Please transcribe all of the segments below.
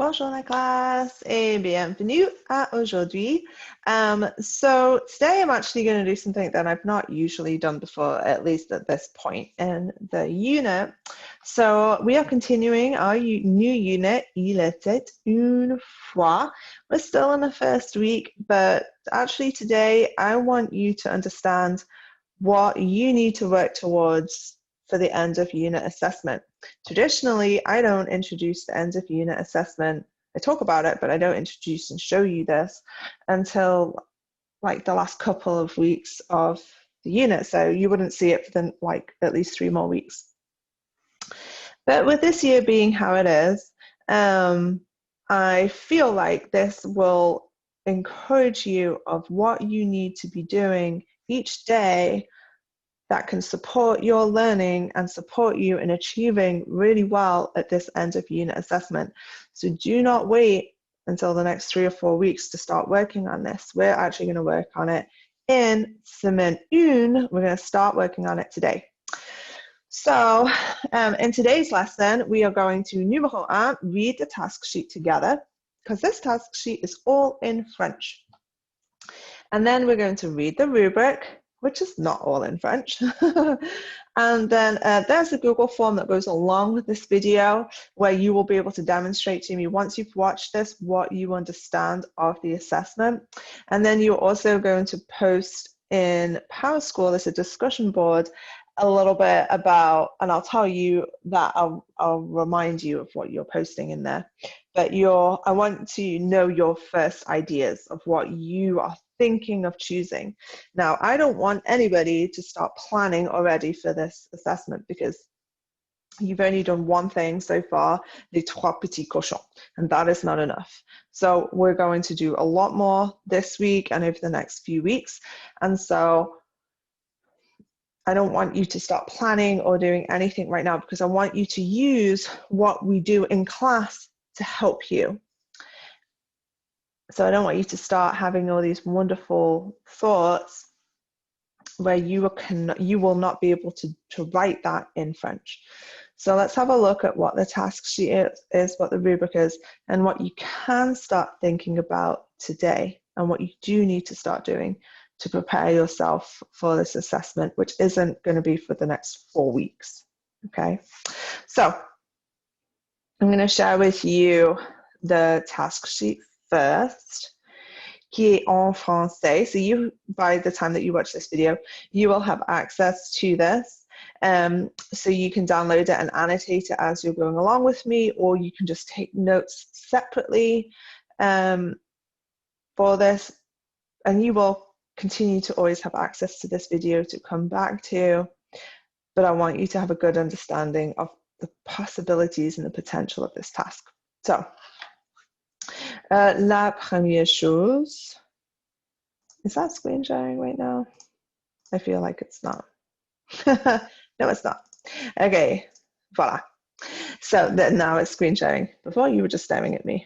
Bonjour la classe et bienvenue à aujourd'hui. So today I'm actually going to do something that I've not usually done before, at least at this point in the unit. So we are continuing our new unit, Il était une fois. We're still in the first week, but actually today I want you to understand what you need to work towards for the end of unit assessment. Traditionally, I don't introduce the end of unit assessment. I talk about it, but I don't introduce and show you this until like the last couple of weeks of the unit. So you wouldn't see it for then like at least 3 more weeks. But with this year being how it is, I feel like this will encourage you of what you need to be doing each day that can support your learning and support you in achieving really well at this end of unit assessment. So do not wait until the next 3 or 4 weeks to start working on this. We're actually going to work on it in semaine une. We're going to start working on it today. So in today's lesson, we are going to numéro 1, read the task sheet together, because this task sheet is all in French. And then we're going to read the rubric, which is not all in French. And then there's a Google form that goes along with this video where you will be able to demonstrate to me once you've watched this what you understand of the assessment. And then you're also going to post in PowerSchool as a discussion board a little bit about, and I'll tell you that I'll remind you of what you're posting in there. But I want to know your first ideas of what you are thinking of choosing. Now, I don't want anybody to start planning already for this assessment because you've only done one thing so far, les trois petits cochons, and that is not enough. So we're going to do a lot more this week and over the next few weeks. And so I don't want you to start planning or doing anything right now because I want you to use what we do in class to help you. So I don't want you to start having all these wonderful thoughts where you will not be able to write that in French. So let's have a look at what the task sheet is, what the rubric is, and what you can start thinking about today and what you do need to start doing to prepare yourself for this assessment, which isn't going to be for the next 4 weeks. Okay, so I'm going to share with you the task sheet first, qui est en français. So you, by the time that you watch this video, you will have access to this. So you can download it and annotate it as you're going along with me, or you can just take notes separately for this, and you will continue to always have access to this video to come back to. But I want you to have a good understanding of the possibilities and the potential of this task. So, la première chose, is that screen sharing right now? I feel like it's not. No, it's not. Okay, voila. So now it's screen sharing. Before you were just staring at me.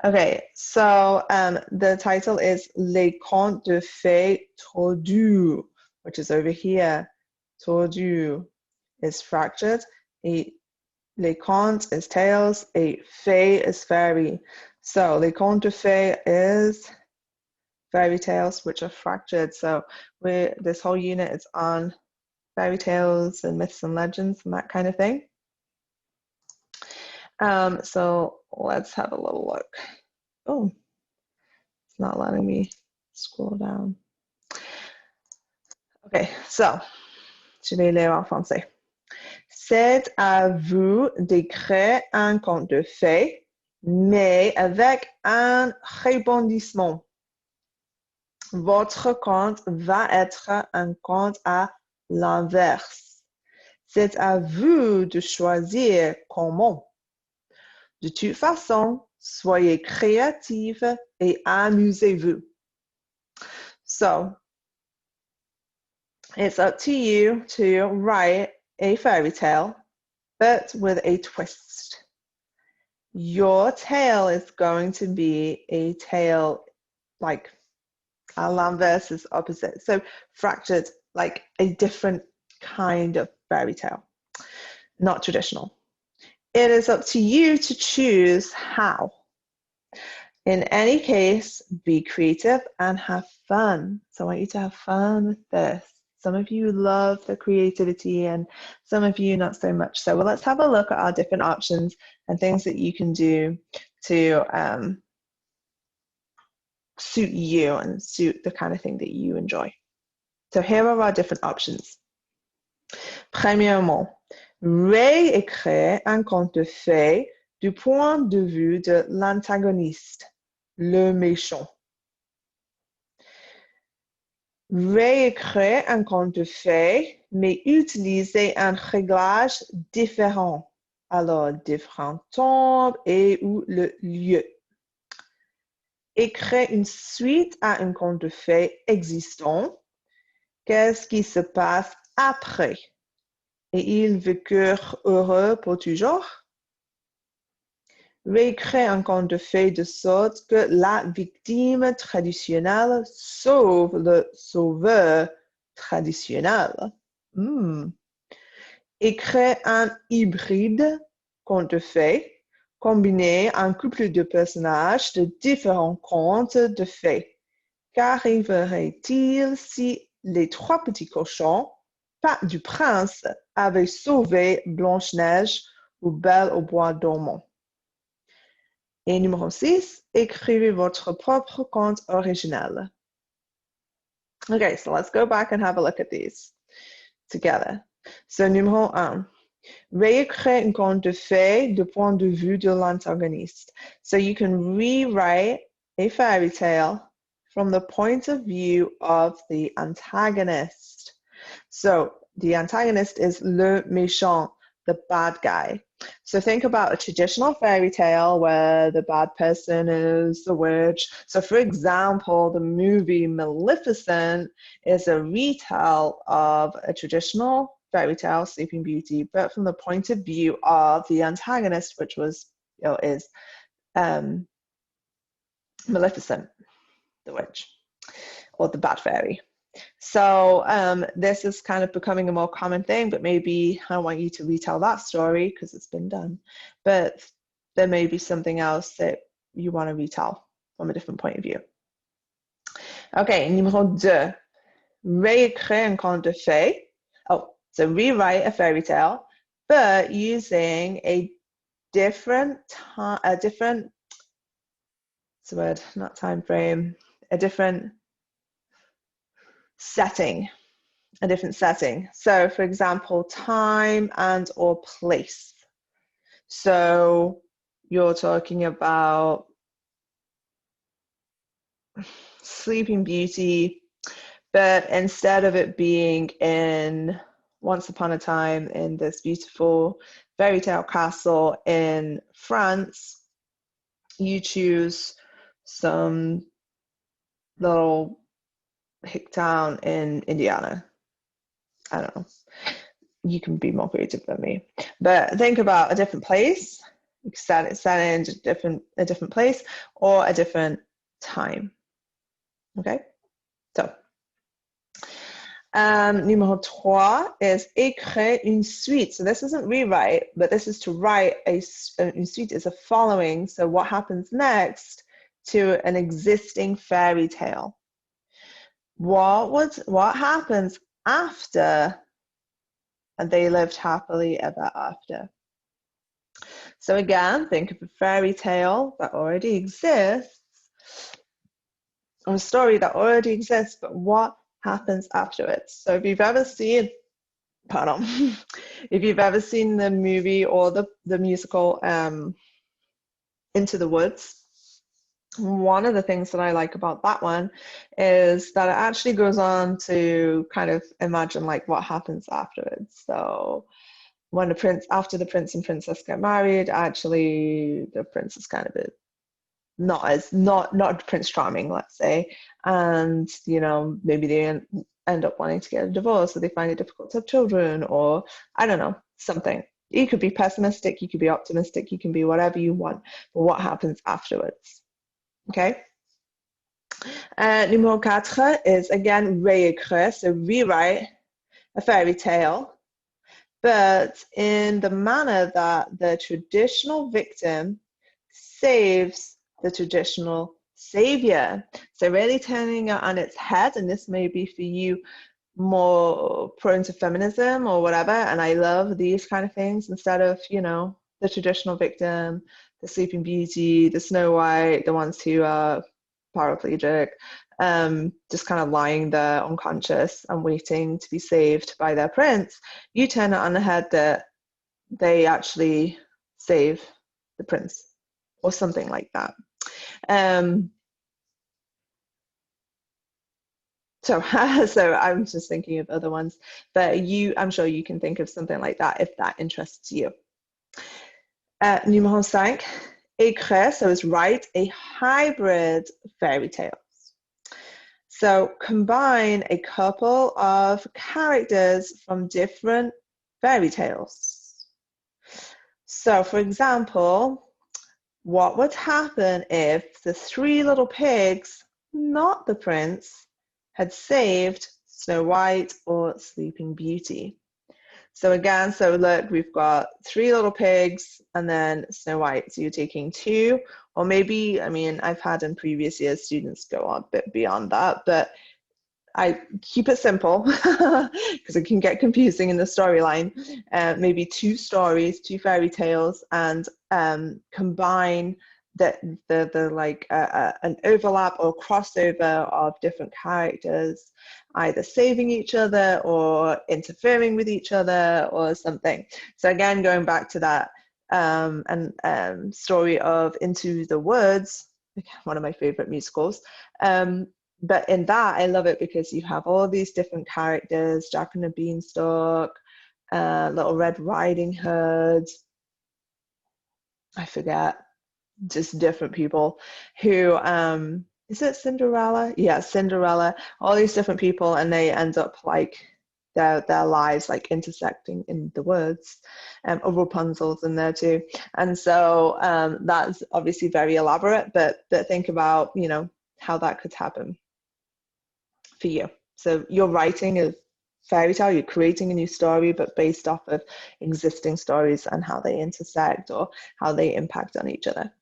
Okay, so the title is Les contes de fées tordus, which is over here. Tordu is fractured. Les contes is tales. A fée is fairy. So les contes de fées is fairy tales which are fractured. So this whole unit is on fairy tales and myths and legends and that kind of thing. So let's have a little look. Oh, it's not letting me scroll down. Okay, so je vais lire en français. C'est à vous d'écrire un conte de fées, mais avec un rebondissement. Votre conte va être un conte à l'inverse. C'est à vous de choisir comment. De toute façon, soyez créative et amusez-vous. So, it's up to you to write a fairy tale, but with a twist. Your tale is going to be a tale like à l'inverse is opposite. So fractured, like a different kind of fairy tale, not traditional. it is up to you to choose how. In any case, be creative and have fun. So I want you to have fun with this. Some of you love the creativity and some of you not so much. So well, let's have a look at our different options and things that you can do to suit you and suit the kind of thing that you enjoy. So here are our different options. Premièrement, réécrire un conte de fées du point de vue de l'antagoniste, le méchant. Réécrire un conte de fées, mais utiliser un réglage différent. Alors, différents temps et ou le lieu. Écrire une suite à un conte de fées existant. Qu'est-ce qui se passe après? Et ils vécurent heureux pour toujours? Réécrire un conte de fées de sorte que la victime traditionnelle sauve le sauveur traditionnel. Écrire un hybride conte de fées, combiner un couple de personnages de différents contes de fées. Qu'arriverait-il si les trois petits cochons, pas du prince, avaient sauvé Blanche-Neige ou Belle au bois dormant? Et numéro 6, écrivez votre propre conte original. Okay, so let's go back and have a look at these together. So, numéro 1, réécrire un conte de fées du point de vue de l'antagoniste. So you can rewrite a fairy tale from the point of view of the antagonist. So the antagonist is le méchant, the bad guy. So think about a traditional fairy tale where the bad person is the witch. So for example, the movie Maleficent is a retell of a traditional fairy tale, Sleeping Beauty, but from the point of view of the antagonist, which was, is Maleficent, the witch, or the bad fairy. So this is kind of becoming a more common thing, but maybe I want you to retell that story because it's been done. But there may be something else that you want to retell from a different point of view. Okay, numéro 2. Réécrire un conte de fées. Oh, so rewrite a fairy tale, but using a different what's the word? Not time frame. A different setting. So for example, time and or place. So you're talking about Sleeping Beauty, but instead of it being in once upon a time in this beautiful fairy tale castle in France, you choose some little hick town in Indiana. I don't know. You can be more creative than me. But think about a different place. You can set it in a different place or a different time. Okay? So, numéro 3 is écrire une suite. So this isn't rewrite, but this is to write une suite is a following. So what happens next to an existing fairy tale? What happens after and they lived happily ever after? So again, think of a fairy tale that already exists, or a story that already exists, but what happens afterwards? So if you've ever seen, if you've ever seen the movie or the musical Into the Woods, one of the things that I like about that one is that it actually goes on to kind of imagine like what happens afterwards. So when after the prince and princess get married, actually the prince is kind of not Prince Charming, let's say, and maybe they end up wanting to get a divorce, so they find it difficult to have children, or I don't know, something. You could be pessimistic, you could be optimistic, you can be whatever you want, but what happens afterwards? Okay. Numéro 4 is again réécrire, so rewrite a fairy tale, but in the manner that the traditional victim saves the traditional savior. So really turning it on its head, and this may be for you more prone to feminism or whatever, and I love these kind of things instead of, you know, the traditional victim, the Sleeping Beauty, the Snow White, the ones who are paraplegic, just kind of lying there unconscious and waiting to be saved by their prince. You turn it on the head that they actually save the prince or something like that. So I'm just thinking of other ones, but I'm sure you can think of something like that if that interests you. Numéro 5, écrire, so is write a hybrid fairy tales. So combine a couple of characters from different fairy tales. So for example, what would happen if the three little pigs, not the prince, had saved Snow White or Sleeping Beauty? So again, so look, we've got three little pigs and then Snow White. So you're taking two, or maybe, I mean, I've had in previous years students go on a bit beyond that, but I keep it simple because it can get confusing in the storyline. Maybe two stories, two fairy tales, and combine the like an overlap or crossover of different characters, either saving each other or interfering with each other or something. So again, going back to that story of Into the Woods, one of my favorite musicals. But in that, I love it because you have all these different characters, Jack and the Beanstalk, Little Red Riding Hood, I forget, just different people who, is it Cinderella? Yeah, Cinderella, all these different people, and they end up like their lives like intersecting in the woods. Rapunzel's in there too. And so that's obviously very elaborate, but think about, you know, how that could happen for you. So you're writing a fairy tale, you're creating a new story, but based off of existing stories and how they intersect or how they impact on each other.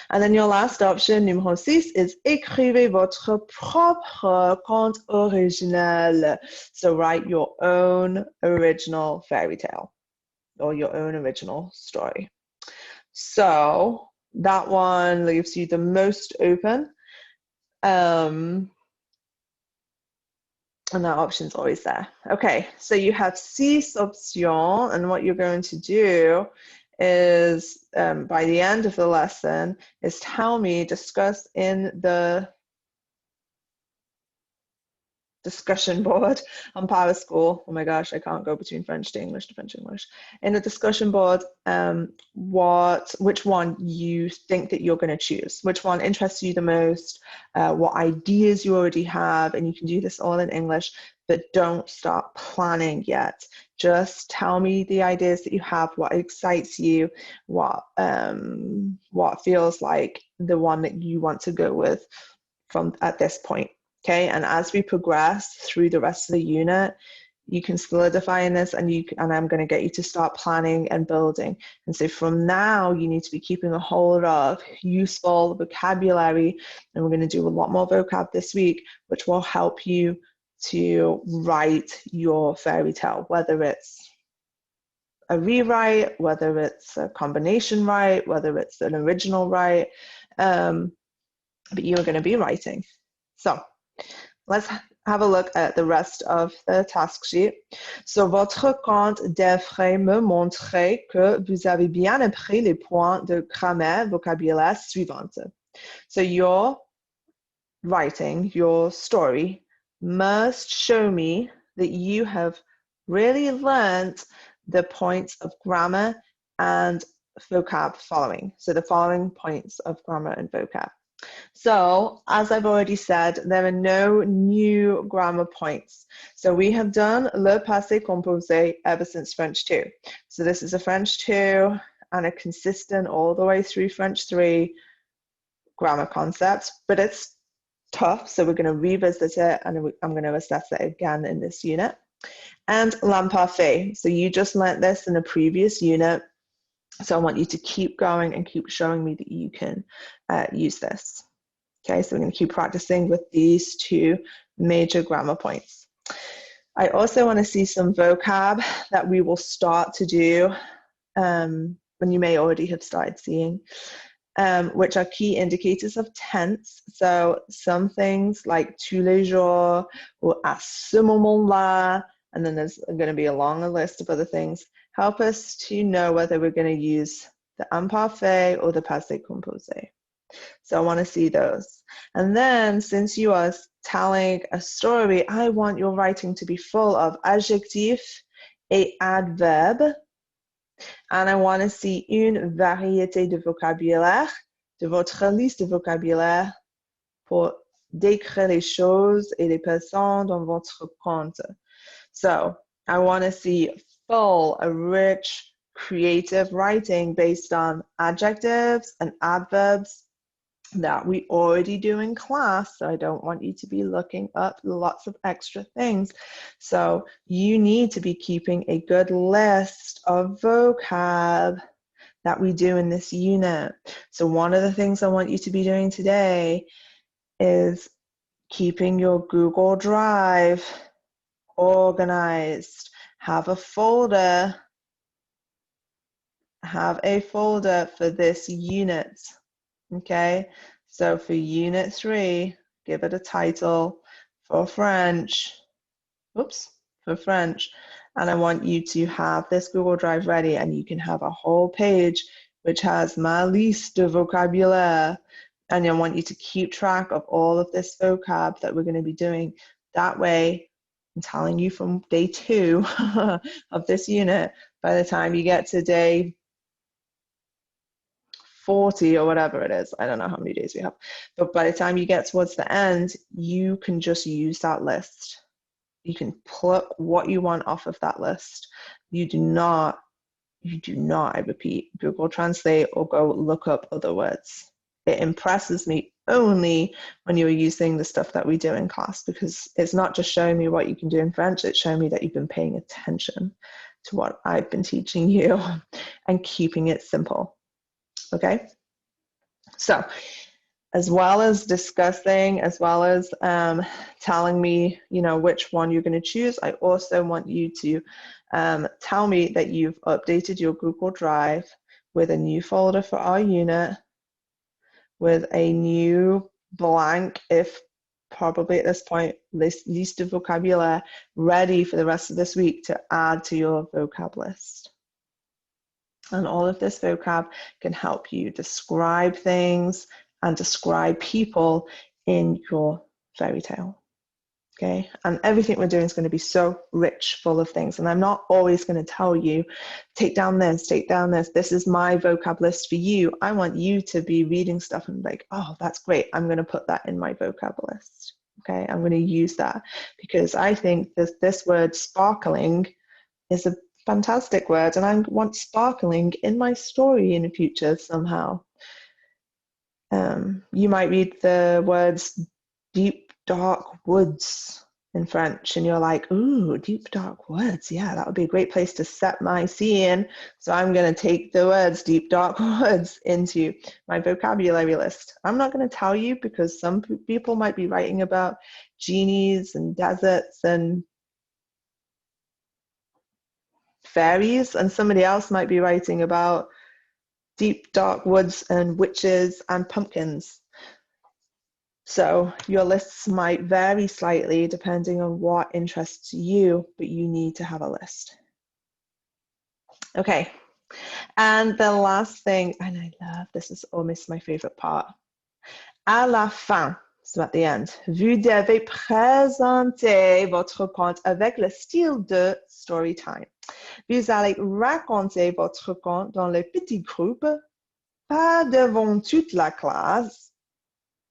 And then your last option, numéro 6, is écrivez votre propre conte original. So write your own original fairy tale or your own original story. So that one leaves you the most open. And that option's always there. Okay, so you have 6 options, and what you're going to do is, by the end of the lesson, is tell me, discuss in the discussion board on Power School. Oh my gosh, I can't go between French to English to French to English. In the discussion board, which one you think that you're going to choose, which one interests you the most, what ideas you already have, and you can do this all in English, but don't start planning yet. Just tell me the ideas that you have, what excites you, what feels like the one that you want to go with from at this point. Okay, and as we progress through the rest of the unit, you can solidify in this, and I'm going to get you to start planning and building. And so from now, you need to be keeping a hold of useful vocabulary, and we're going to do a lot more vocab this week, which will help you to write your fairy tale, whether it's a rewrite, whether it's a combination write, whether it's an original write, but you are going to be writing. So let's have a look at the rest of the task sheet. So, votre conte devrait me montrer que vous avez bien appris les points de grammaire vocabulaire suivantes. So, your writing, your story, must show me that you have really learned the points of grammar and vocab following. So, the following points of grammar and vocab. So, as I've already said, there are no new grammar points. So we have done le passé composé ever since French 2. So this is a French 2 and a consistent all the way through French 3 grammar concept, but it's tough. So we're going to revisit it, and I'm going to assess it again in this unit. And l'imparfait. So you just learnt this in a previous unit. So I want you to keep going and keep showing me that you can use this. Okay, so we're going to keep practicing with these two major grammar points. I also want to see some vocab that we will start to do, and you may already have started seeing, which are key indicators of tense. So some things like tous les jours or à ce moment-là, and then there's going to be a longer list of other things, help us to know whether we're going to use the imparfait or the passé composé. So I want to see those. And then since you are telling a story, I want your writing to be full of adjectifs et adverbes. And I want to see une variété de vocabulaire, de votre liste de vocabulaire pour décrire les choses et les personnes dans votre conte. So I want to see full, a rich, creative writing based on adjectives and adverbs that we already do in class. So I don't want you to be looking up lots of extra things. So you need to be keeping a good list of vocab that we do in this unit. So one of the things I want you to be doing today is keeping your Google Drive organized. Have a folder for this unit. Okay, so for unit 3, give it a title. For French, and I want you to have this Google Drive ready, and you can have a whole page which has ma liste de vocabulaire, and I want you to keep track of all of this vocab that we're going to be doing. That way, I'm telling you from day 2 of this unit, by the time you get to day 40 or whatever it is, I don't know how many days we have, but by the time you get towards the end, you can just use that list. You can pluck what you want off of that list. You do not, I repeat, Google Translate or go look up other words. It impresses me only when you're using the stuff that we do in class, because it's not just showing me what you can do in French, it's showing me that you've been paying attention to what I've been teaching you and keeping it simple. Okay, so as well as discussing, as well as telling me, which one you're going to choose, I also want you to tell me that you've updated your Google Drive with a new folder for our unit, with a new blank, if probably at this point, liste de vocabulaire, ready for the rest of this week to add to your vocab list. And all of this vocab can help you describe things and describe people in your fairy tale. Okay, and everything we're doing is going to be so rich, full of things. And I'm not always going to tell you, take down this, this is my vocab list for you. I want you to be reading stuff and like, oh, that's great, I'm going to put that in my vocab list. Okay, I'm going to use that because I think that this word sparkling is a fantastic word, and I want sparkling in my story in the future somehow. You might read the words deep dark woods in French and you're like, ooh, deep dark woods, yeah, that would be a great place to set my scene. So I'm going to take the words deep dark woods into my vocabulary list. I'm not going to tell you because some people might be writing about genies and deserts and fairies, and somebody else might be writing about deep dark woods and witches and pumpkins. So your lists might vary slightly depending on what interests you, but you need to have a list. Okay, and the last thing, and I love, this is almost my favorite part. À la fin, so at the end, vous devez présenter votre conte avec le style de story time. Vous allez raconter votre conte dans les petits groupes, pas devant toute la classe.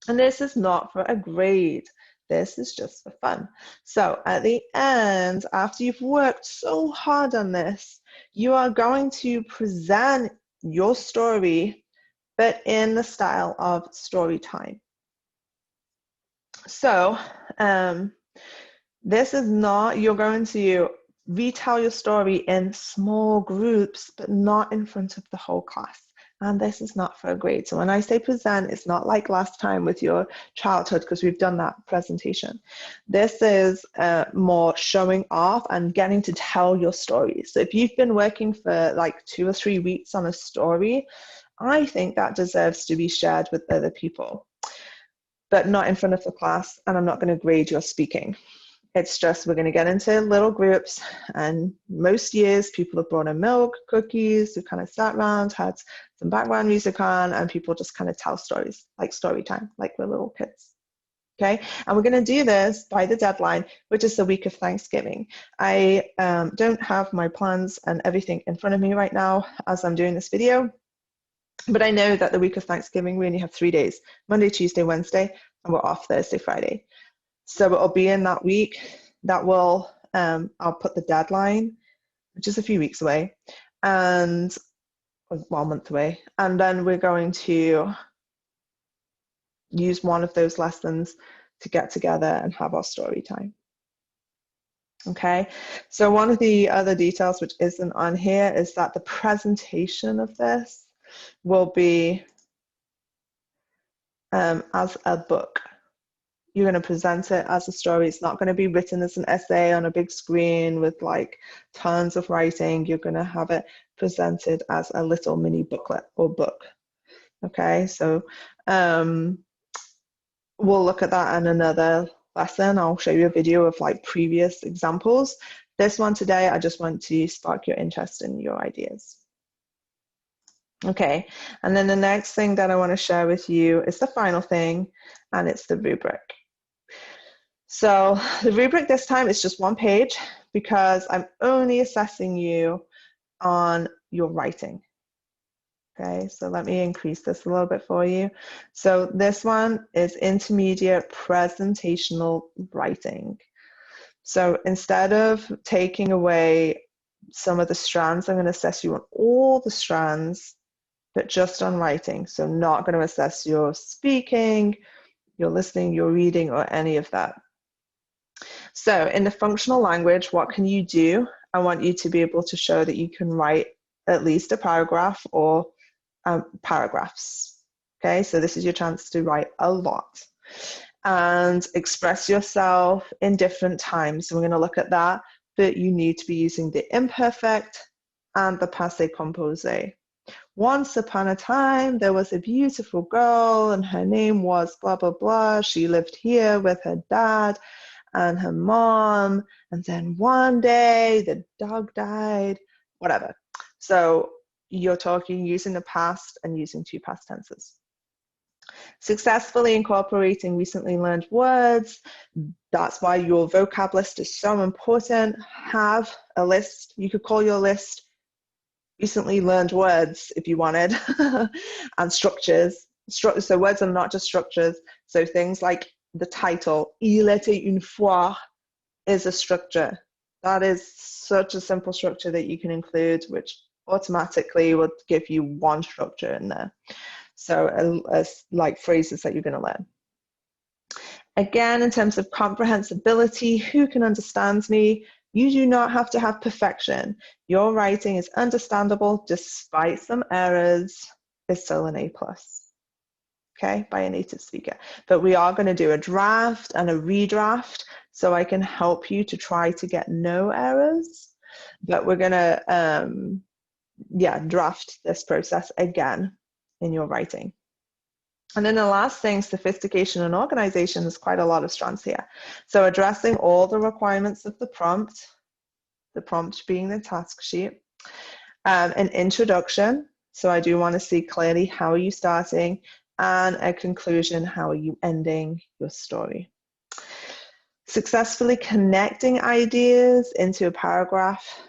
And this is not for a grade. This is just for fun. So at the end, after you've worked so hard on this, you are going to present your story, but in the style of story time. So This is not, you're going to retell your story in small groups, but not in front of the whole class. And this is not for a grade. So when I say present, it's not like last time with your childhood, because we've done that presentation. This is more showing off and getting to tell your story. So if you've been working for like 2 or 3 weeks on a story, I think that deserves to be shared with other people, but not in front of the class. And I'm not going to grade your speaking. It's just, we're going to get into little groups, and most years people have brought in milk, cookies, we kind of sat around, had some background music on, and people just kind of tell stories, like story time, like we're little kids. Okay, and we're going to do this by the deadline, which is the week of Thanksgiving. I don't have my plans and everything in front of me right now as I'm doing this video, but I know that the week of Thanksgiving, we only have 3 days, Monday, Tuesday, Wednesday, and we're off Thursday, Friday. So it'll be in that week that will, I'll put the deadline, which is a few weeks away, and, well, a month away. And then we're going to use one of those lessons to get together and have our story time. Okay, so one of the other details which isn't on here is that the presentation of this will be as a book. You're going to present it as a story. It's not going to be written as an essay on a big screen with like tons of writing. You're going to have it presented as a little mini booklet or book. Okay, so we'll look at that in another lesson. I'll show you a video of like previous examples. This one today, I just want to spark your interest in your ideas. Okay, and then the next thing that I want to share with you is the final thing, and it's the rubric. So the rubric this time is just 1 page, because I'm only assessing you on your writing. Okay, so let me increase this a little bit for you. So this one is intermediate presentational writing. So instead of taking away some of the strands, I'm going to assess you on all the strands, but just on writing. So not going to assess your speaking, your listening, your reading, or any of that. So in the functional language, what can you do? I want you to be able to show that you can write at least a paragraph or paragraphs. Okay, so this is your chance to write a lot and express yourself in different times. So we're going to look at that, but you need to be using the imperfect and the passé composé. Once upon a time, there was a beautiful girl, and her name was blah, blah, blah. She lived here with her dad and her mom, and then one day the dog died, whatever. So you're talking using the past and using 2 past tenses. Successfully incorporating recently learned words. That's why your vocab list is so important. Have a list. You could call your list recently learned words if you wanted, and structures. So words are not just structures. So things like the title, Il était une fois, is a structure. That is such a simple structure that you can include, which automatically would give you 1 structure in there. So like phrases that you're going to learn. Again, in terms of comprehensibility, who can understand me? You do not have to have perfection. Your writing is understandable despite some errors. It's still an A+. Okay, by a native speaker. But we are going to do a draft and a redraft, so I can help you to try to get no errors. But we're going to, draft this process again in your writing. And then the last thing, sophistication and organization, is quite a lot of strands here. So addressing all the requirements of the prompt being the task sheet, an introduction. So I do want to see clearly how are you starting, and a conclusion, how are you ending your story. Successfully connecting ideas into a paragraph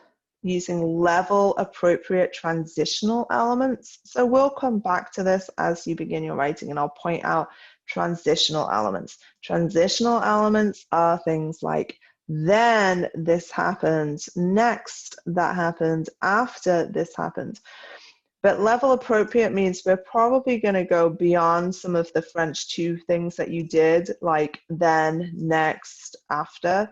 using level appropriate transitional elements. So we'll come back to this as you begin your writing, and I'll point out transitional elements. Transitional elements are things like, then this happened, next that happened, after this happened. But level appropriate means we're probably going to go beyond some of the French 2 things that you did, like then, next, after.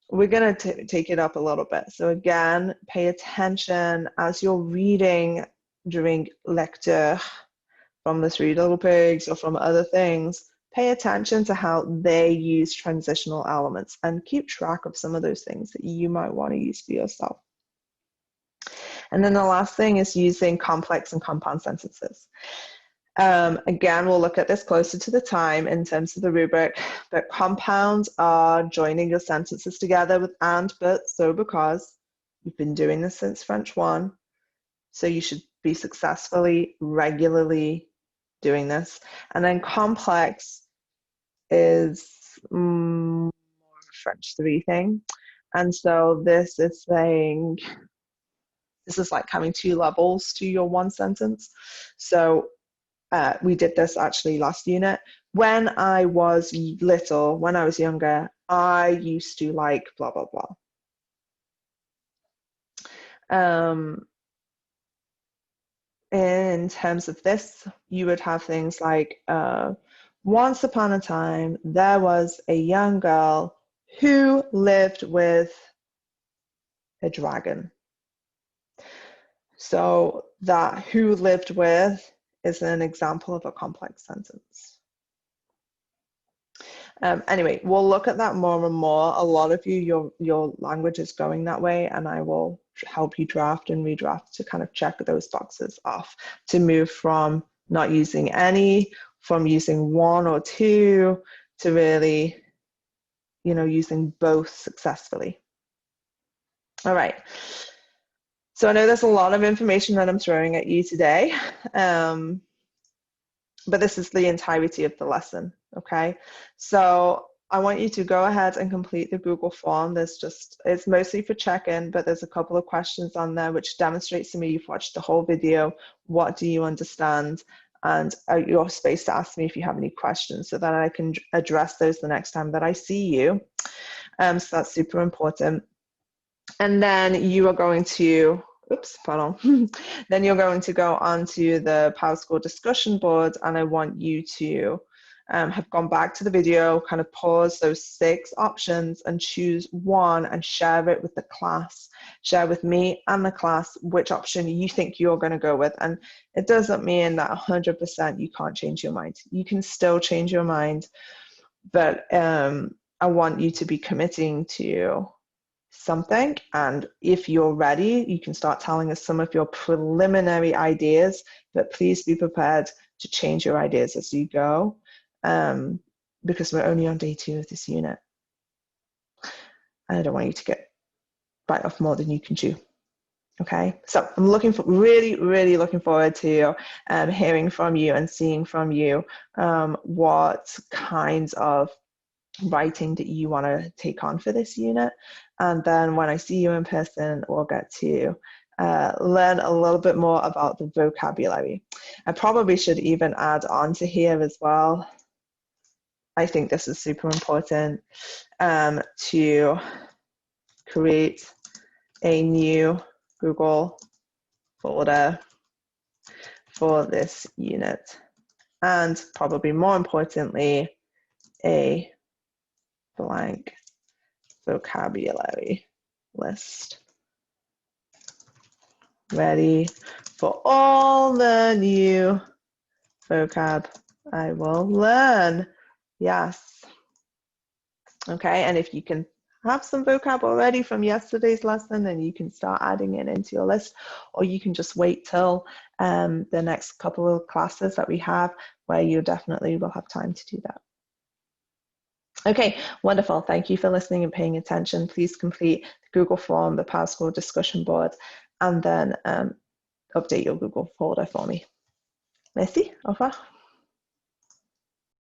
we're going to take it up a little bit. So again, pay attention as you're reading during lecture from the Three Little Pigs or from other things. Pay attention to how they use transitional elements and keep track of some of those things that you might want to use for yourself. And then the last thing is using complex and compound sentences. Again, we'll look at this closer to the time in terms of the rubric, but compounds are joining your sentences together with and, but, so, because. You've been doing this since French 1, so you should be successfully, regularly doing this. And then complex is more French 3 thing. And so this is saying, this is like having 2 levels to your one sentence. So we did this actually last unit. When I was little, when I was younger, I used to like blah, blah, blah. In terms of this, you would have things like, once upon a time, there was a young girl who lived with a dragon. So that who lived with is an example of a complex sentence. Anyway, we'll look at that more and more. A lot of you, your language is going that way, and I will help you draft and redraft to kind of check those boxes off to move from not using any, from using 1 or 2 to really, using both successfully. All right. So I know there's a lot of information that I'm throwing at you today, but this is the entirety of the lesson, okay? So I want you to go ahead and complete the Google form. It's mostly for check-in, but there's a couple of questions on there which demonstrates to me you've watched the whole video. What do you understand? And your space to ask me if you have any questions so that I can address those the next time that I see you. So that's super important. And then you are going to, then you're going to go onto the PowerSchool discussion board, and I want you to have gone back to the video, kind of pause those 6 options and choose one and share it with the class. Share with me and the class which option you think you're going to go with. And it doesn't mean that 100% you can't change your mind. You can still change your mind, but I want you to be committing to something, and if you're ready, you can start telling us some of your preliminary ideas, but please be prepared to change your ideas as you go, because we're only on day 2 of this unit. I don't want you to bite off more than you can chew. Okay, so I'm really looking forward to hearing from you and seeing from you what kinds of writing that you want to take on for this unit. And then when I see you in person, we'll get to learn a little bit more about the vocabulary. I probably should even add on to here as well. I think this is super important to create a new Google folder for this unit. And probably more importantly, a blank vocabulary list ready for all the new vocab I will learn. Yes. Okay, and if you can have some vocab already from yesterday's lesson, then you can start adding it into your list, or you can just wait till the next couple of classes that we have where you definitely will have time to do that. Okay, wonderful. Thank you for listening and paying attention. Please complete the Google form, the PowerSchool discussion board, and then update your Google folder for me. Merci, au revoir.